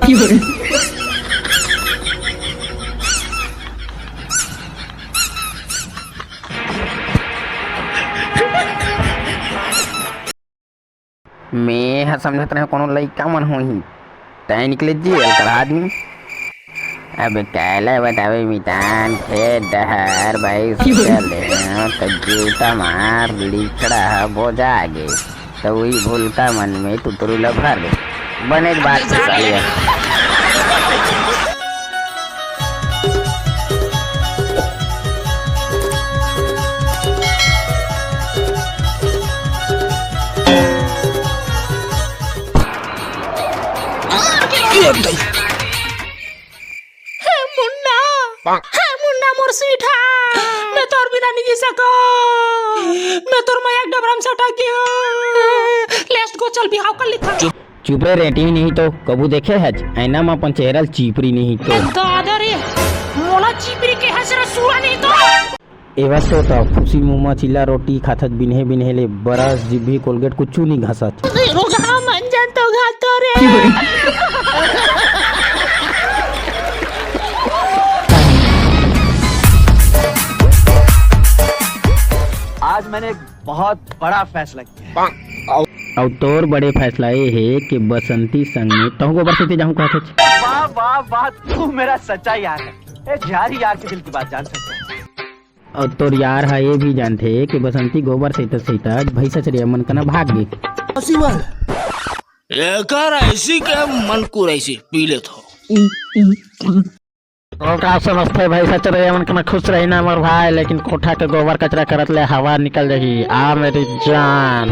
मैं समझत रहे कोनो लइका मन होही तै निकले जेल करा दी। अब कैला बतावे मितान के डहर भाई चले तो जूता मार लिकड़ा बोझा आगे तो वही भूलता मन में तुतरुला भर दे बने बात से सालिया। मुन्ना मोर सीठा मैं तोर बिना नहीं जी सको मैं तोर मैं एक डबरम से अटक गया लेट्स गो चल बिहाव कर लिखा। चुप रे रेटी नहीं तो कबू देखे हज ऐना में अपन चेहरा चीपरी नहीं तो दादा रे मोला चीपरी के हसरा सुआ नहीं तो एवा तो खुशी मुंह चिल्ला रोटी खाथत बिन्हे बिन्हे ले बरस जिभी कोलगेट कुछ नहीं घसत रोगा मन जान तो घातो रे। आज मैंने एक बहुत बड़ा फैसला किया। और तोर बड़े फैसला ये है कि बसंती संग में तो गोबर से जाऊं कहते। वाह वाह वाह तू मेरा सच्चा यार है। एक यार ही यार के दिल की बात जान सकता है। और तोर यार है ये भी जानते है कि बसंती गोबर से भैंसा चरिया मन कना भाग गई ऐसी के मन को ऐसी पी ले तो का समझते भैंसा चरिया मन कना खुश रही ना मोर भाई लेकिन कोठा के गोबर कचरा करत ले हवा निकल रही आ मेरी जान।